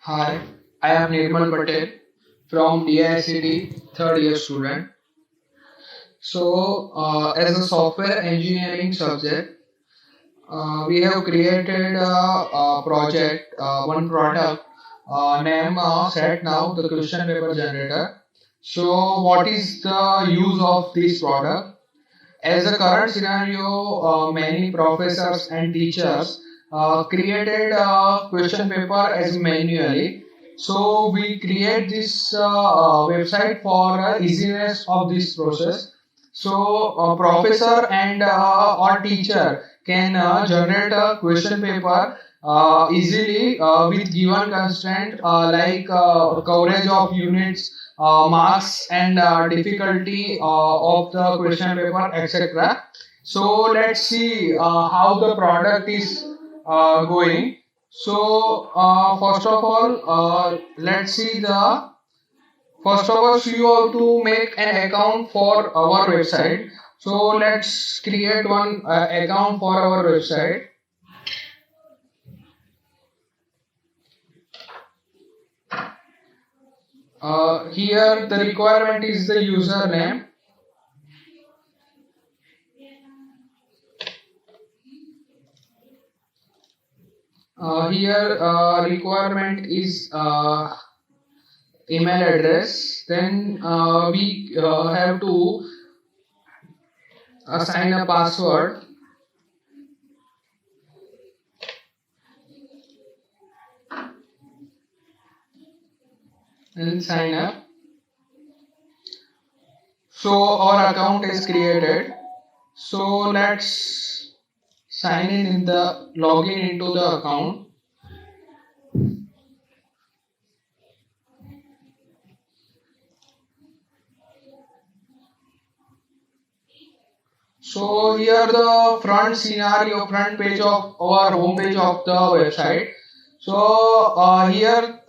Hi, I am Nirmal Patel from DICT third year student. As a software engineering subject, we have created a project, one product named Set Now, the question paper generator. So, what is the use of this product? As a current scenario, many professors and teachers created a question paper as manually. So we create this website for easiness of this process. So a professor and or teacher can generate a question paper easily with given constraint coverage of units, marks and difficulty of the question paper, etc. So let's see how the product is going. First of all, let's see the first of all, so you have to make an account for our website. So let's create one account for our website. Here the requirement is the username. Here requirement is email address. Then we have to assign a password and sign up. So our account is created. So let's sign in the login into the account. So here the front scenario, front page of our home page of the website. So here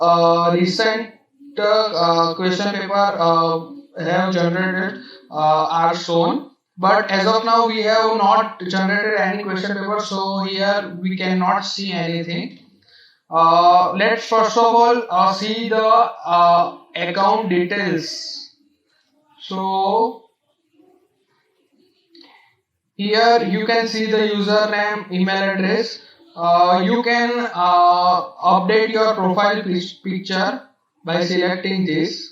recent question paper have generated are shown. But as of now, we have not generated any question paper, so here we cannot see anything. Let's first of all see the account details. So here you can see the username, email address. You can update your profile picture by selecting this.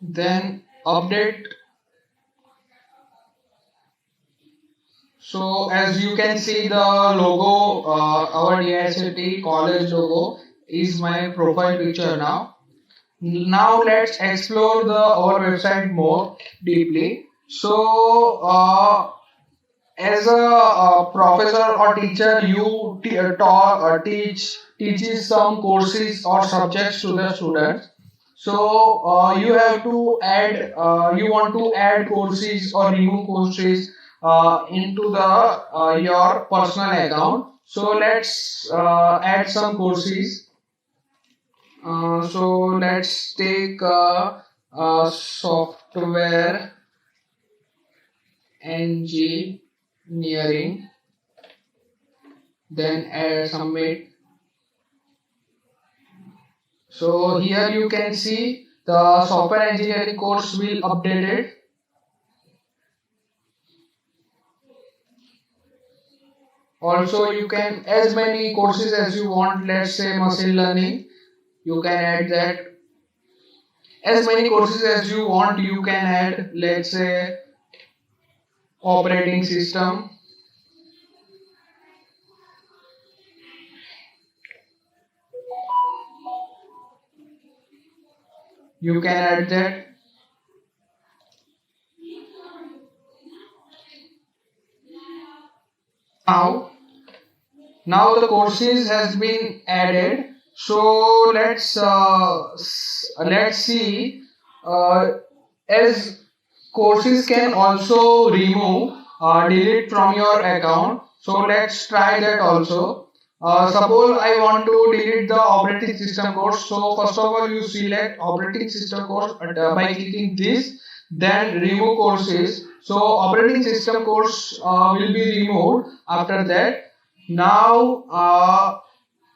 Then update. So as you can see the logo, our DICT college logo is my profile picture now. Now let's explore the our website more deeply. As a professor or teacher, you teaches some courses or subjects to the students. So you have to add, you want to add courses or remove courses into the your personal account. So let's add some courses. Let's take software engineering, then add submit. So here you can see the software engineering course will updated. Also you can as many courses as you want, let's say machine learning, you can add that. As many courses as you want, you can add, let's say operating system. You can add that. now now the courses has been added. So let's see, uh, as courses can also remove delete from your account. So let's try that also. Suppose I want to delete the operating system course. So first of all you select operating system course by clicking this, then remove courses. So operating system course will be removed after that. Now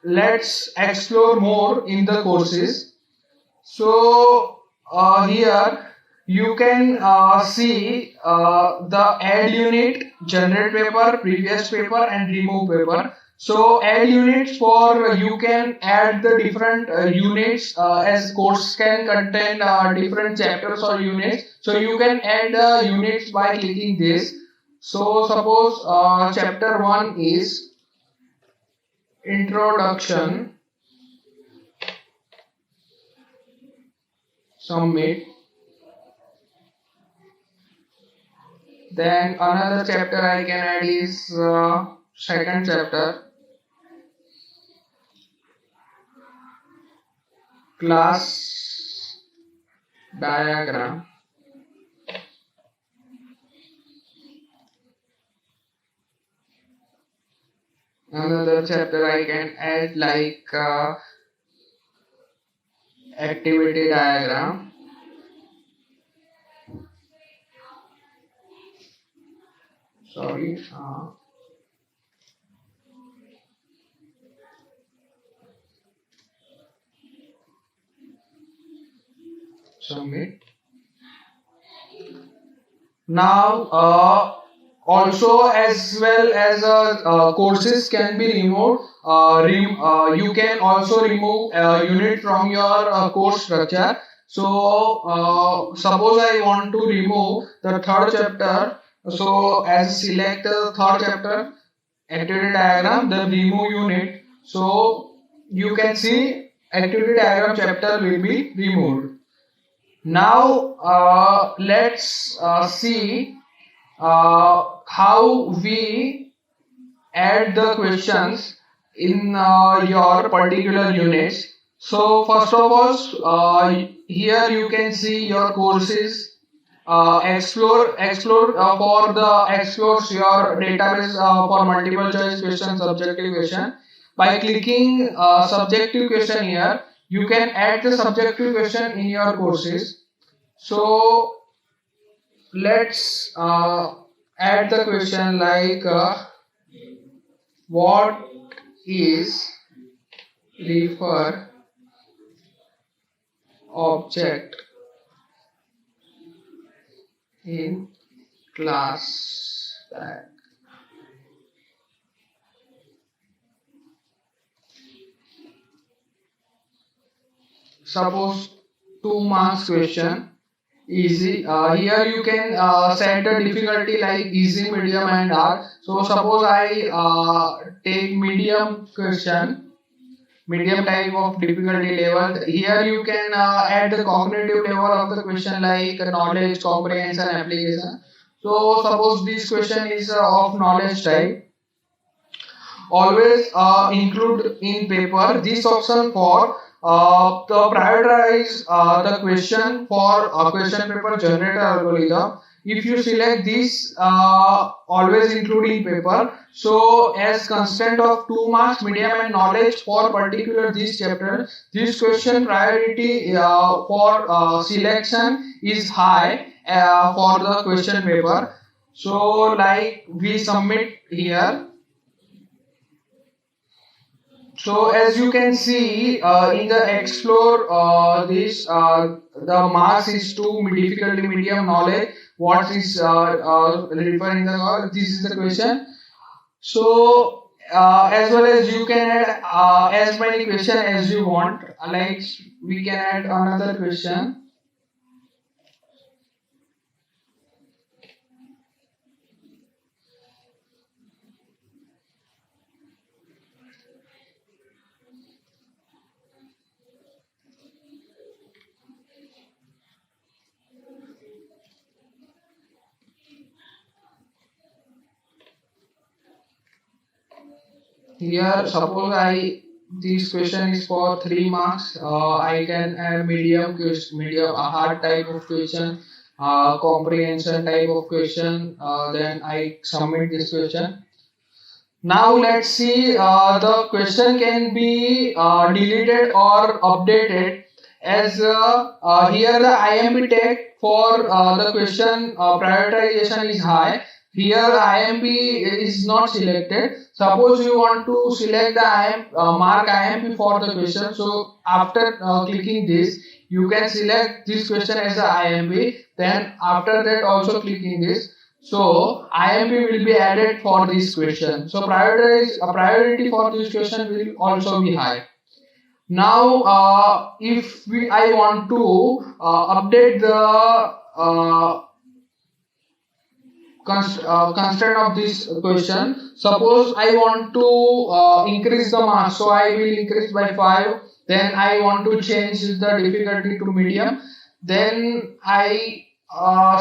let's explore more in the courses. So here you can see the add unit, generate paper, previous paper and remove paper. So add units, for you can add the different units, as course can contain different chapters or units. So you can add units by clicking this. So suppose chapter 1 is introduction, submit. Then another chapter I can add is second chapter, class diagram. Another chapter I can add like activity diagram. Sorry. Submit. Now also, as well as courses can be removed. You can also remove unit from your course structure. So suppose I want to remove the third chapter. So as select the third chapter, activity diagram, then remove unit. So you can see activity diagram chapter will be removed. Now let's see how we add the questions in your particular units. So first of all, here you can see your courses. Explore for the explores your database for multiple choice question, subjective question. By clicking subjective question here, you can add the subjective question in your courses. So let's add the question like what is refer object in class tag. Suppose 2 marks question, easy. Here you can set the difficulty like easy, medium and hard. So suppose I take medium question, medium type of difficulty level. Here you can add the cognitive level of the question like knowledge, comprehension, application. So suppose this question is of knowledge type. Always include in paper this option for the prioritize the question for question paper generator algorithm. If you select this, always include in paper. So as constant of 2 marks, medium and knowledge for particular this chapter, this question priority for selection is high for the question paper. So like we submit here. So as you can see in the explore this the marks is to difficulty, medium, knowledge. What is referring the this is the question. So as well as you can add as many question as you want. Like we can add another question. Here, suppose I this question is for 3 marks. I can add medium question, medium a hard type of question, comprehension type of question. Then I submit this question. Now let's see. The question can be deleted or updated. As here the IMP tag for the question prioritization is high. Here IMP is not selected. Suppose you want to select the mark IMP for the question. So after clicking this, you can select this question as a IMP. Then after that also clicking this. So IMP will be added for this question. So priority for this question will also be high. Now, if I want to update the constraint of this question, suppose I want to increase the marks, so I will increase by 5. Then I want to change the difficulty to medium. Then I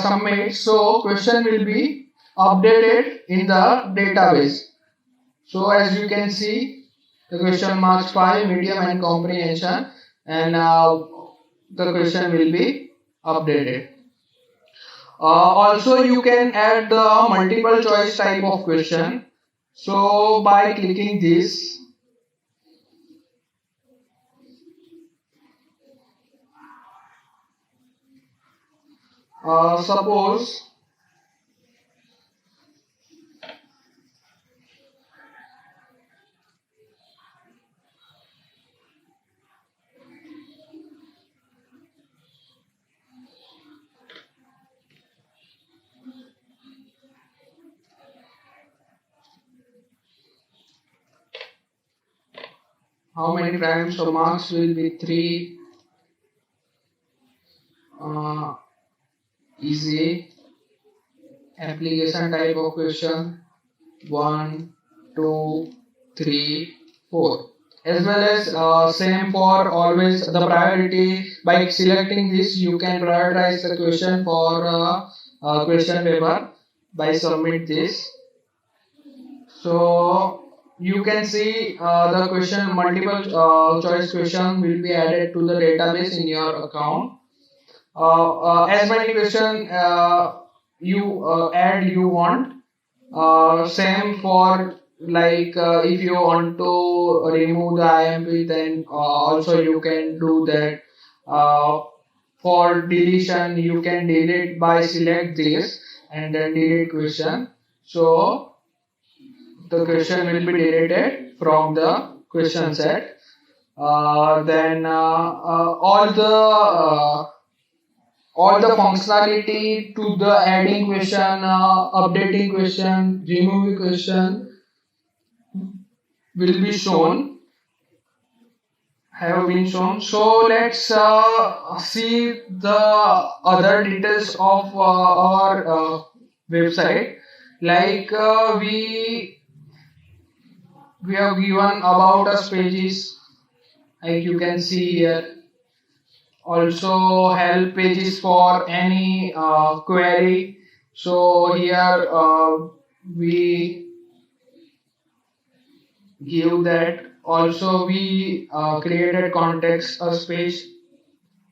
submit. So question will be updated in the database. So as you can see, the question marks 5, medium and comprehension, and the question will be updated. Also, you can add the multiple choice type of question. So by clicking this, suppose how many times, so marks will be 3. uh, Easy application type of question 1, 2, 3, 4. As well as same for always the priority. By selecting this, you can prioritize the question for question paper by submit this. So you can see the question multiple choice question will be added to the database in your account. As many question you add you want. Same for like if you want to remove the IMP, then also you can do that. For deletion, you can delete by select this and then delete question. So the question will be deleted from the question set. Then all the functionality to the adding question, updating question, removing question will be shown, have been shown. So let's see the other details of our website. Like we have given about us pages, like you can see here. Also help pages for any query. So here we give that. Also we created context a page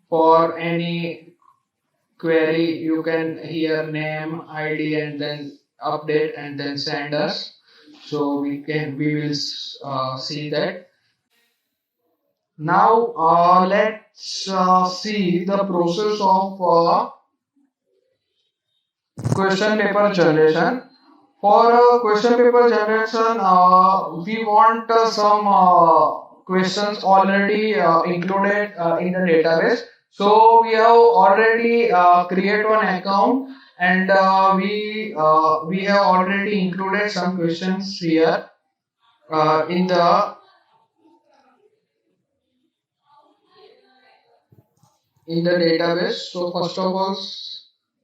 for any query. You can here name, ID, and then update and then send us. So we will see that. Now let's see the process of question paper generation. For question paper generation, we want some questions already included in the database. So we have already created one account, and we have already included some questions here in the database. So first of all,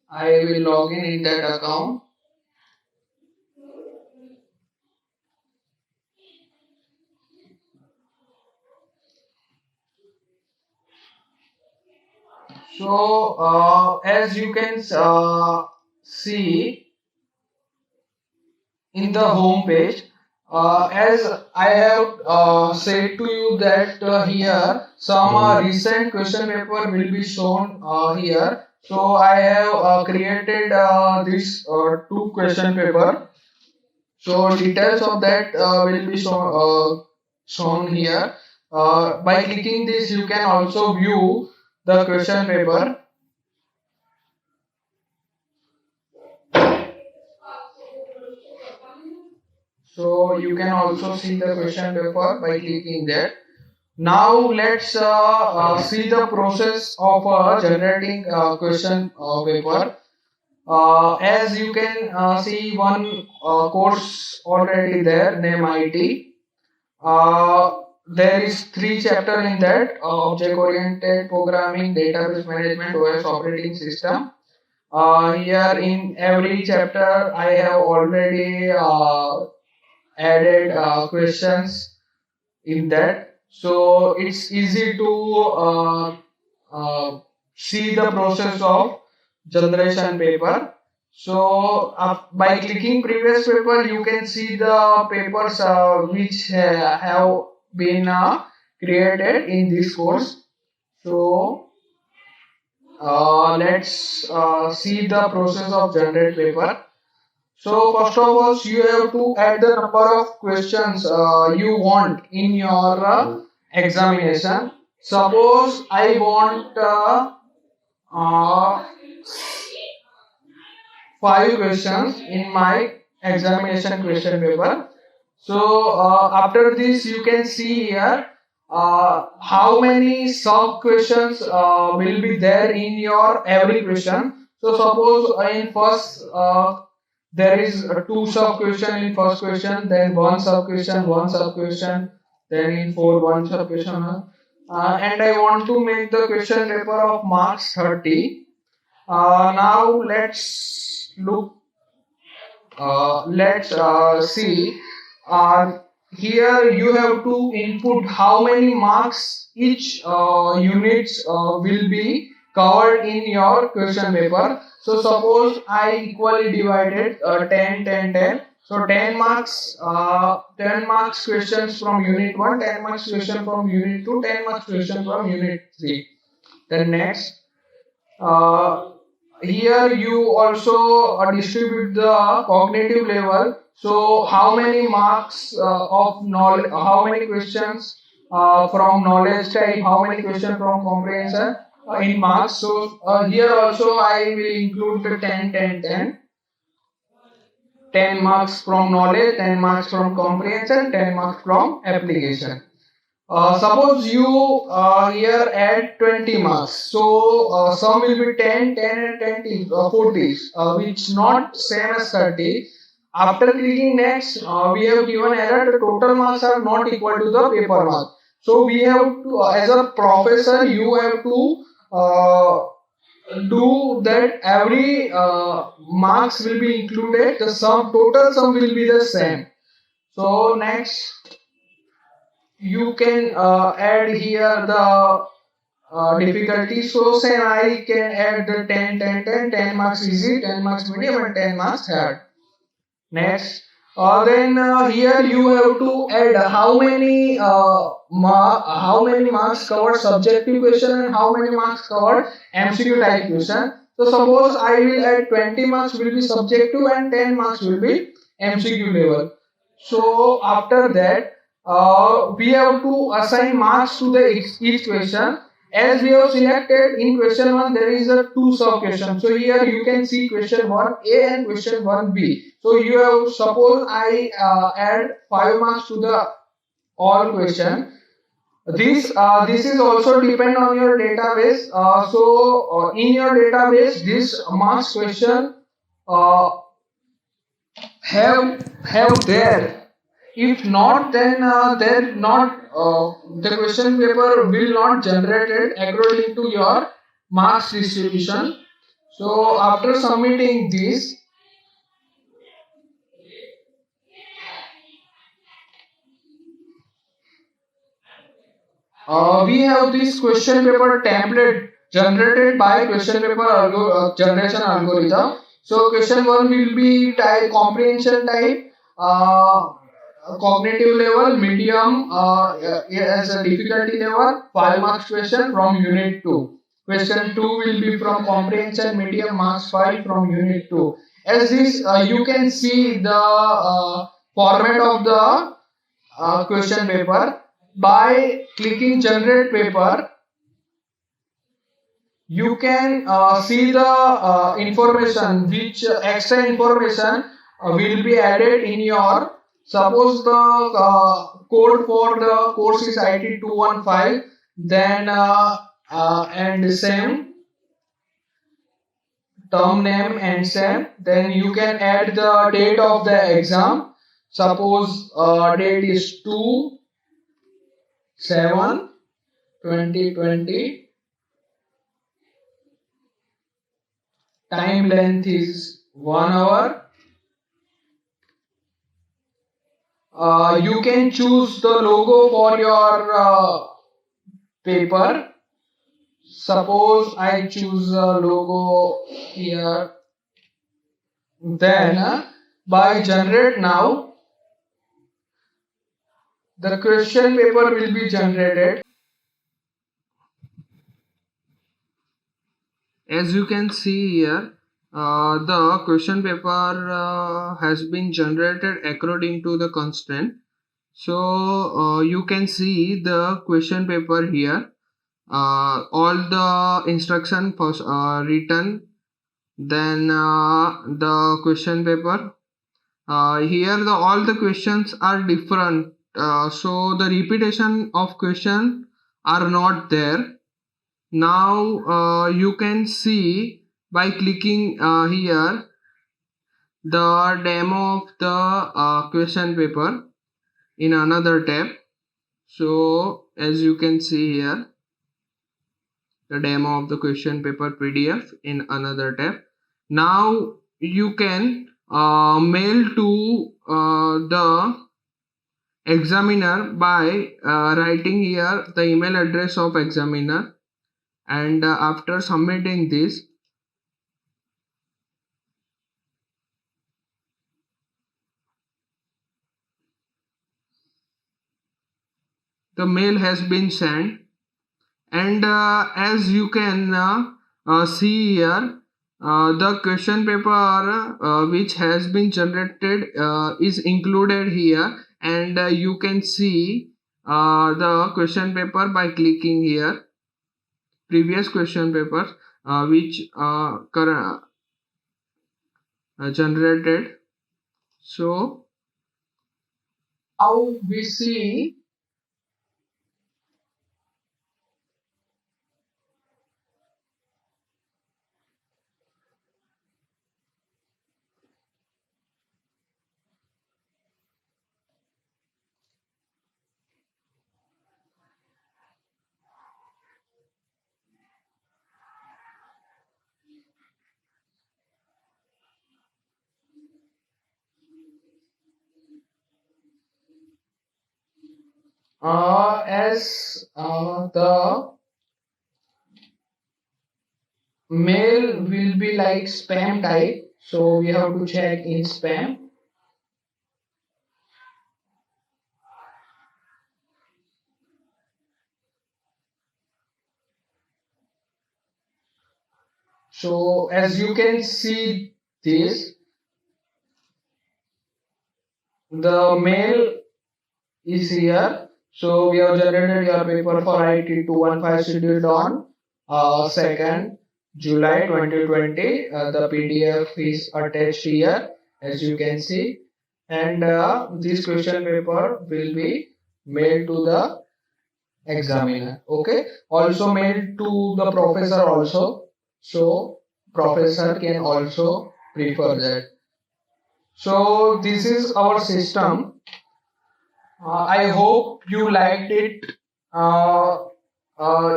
I will log in that account. So as you can see in the home page, As I have said to you that here some recent question paper will be shown here. So I have created this two question paper. So details of that will be shown here. By clicking this, you can also view the question paper. So you can also see the question paper by clicking that. Now let's see the process of generating question paper. As you can see one course already there, name IT. There is three chapter in that: object oriented programming, database management, OS operating system. Here in every chapter I have already added questions in that, so it's easy to uh, see the process of generation paper. So by clicking previous paper, you can see the papers which have been created in this course. So let's see the process of generate paper. So first of all, you have to add the number of questions you want in your examination. Suppose I want uh, five questions in my examination question paper. So after this, you can see here how many sub questions will be there in your every question. So suppose in first there is two sub question in first question, then one sub question, then in four one sub question, and I want to make the question paper of marks 30. Now let's see. Here you have to input how many marks each units will be covered in your question paper. So suppose I equally divided 10, 10, 10. So 10 marks questions from unit 1, 10 marks question from unit 2, 10 marks question from unit 3. Then next, uh, here you also distribute the cognitive level. So how many marks of knowledge, how many questions from knowledge type, how many questions from comprehension in marks. So here also I will include the 10, 10, 10. 10 marks from knowledge, 10 marks from comprehension, 10 marks from application. Suppose you here add 20 marks. So some will be 10, 10 and 20, 40, which not same as 30. After clicking next, we have given error. The total marks are not equal to the paper mark. So we have to, as a professor, you have to do that every marks will be included. The sum total sum will be the same. So next, you can add here the difficulty. So say I can add the 10, 10, 10, 10 marks easy, 10 marks medium and 10 marks hard. Next, then here you have to add how many marks covered subjective question and how many marks covered MCQ type question. So suppose I will add 20 marks will be subjective and 10 marks will be MCQ level. So after that, we have to assign marks to the each question. As we have selected in question 1, there is a two sub question. So here you can see question 1A and question 1B. So you have, suppose I add 5 marks to the all question. This is also depend on your database. In your database, this marks question uh, have there. If not, then not the question paper will not generated according to your marks distribution. So after submitting this, we have this question paper template generated by question paper generation algorithm. So question one will be type comprehension type. cognitive level, medium, as a difficulty level, 5 marks question from unit 2. Question 2 will be from comprehension, medium, marks 5 from unit 2. As this, you can see the format of the question paper. By clicking generate paper, you can see the information, which extra information will be added in your, suppose the code for the course is IT 215, then and same term name and same, then you can add the date of the exam. Suppose date is 2/7/2020, time length is 1 hour. You can choose the logo for your paper. Suppose I choose a logo here. Then by generate now, the question paper will be generated. As you can see here, the question paper has been generated according to the constraint. So you can see the question paper here. All the instruction first written, then the question paper. Here all the questions are different. So the repetition of question are not there. Now you can see by clicking here the demo of the question paper in another tab. So as you can see here, the demo of the question paper PDF in another tab. Now you can mail to the examiner by writing here the email address of examiner, and after submitting this, the mail has been sent. And as you can see here, the question paper which has been generated is included here, and you can see the question paper by clicking here previous question papers which generated. So now we see as the mail will be like spam type, so we have to check in spam. So as you can see this, the mail is here. So we have generated your paper for IT 215 scheduled on 2nd July 2020. The PDF is attached here, as you can see, and this question paper will be mailed to the examiner. Okay, also mailed to the professor also, so professor can also prefer that. So this is our system. I hope you liked it.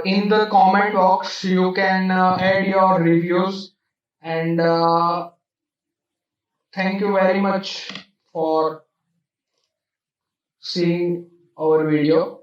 In the comment box, you can add your reviews, and thank you very much for seeing our video.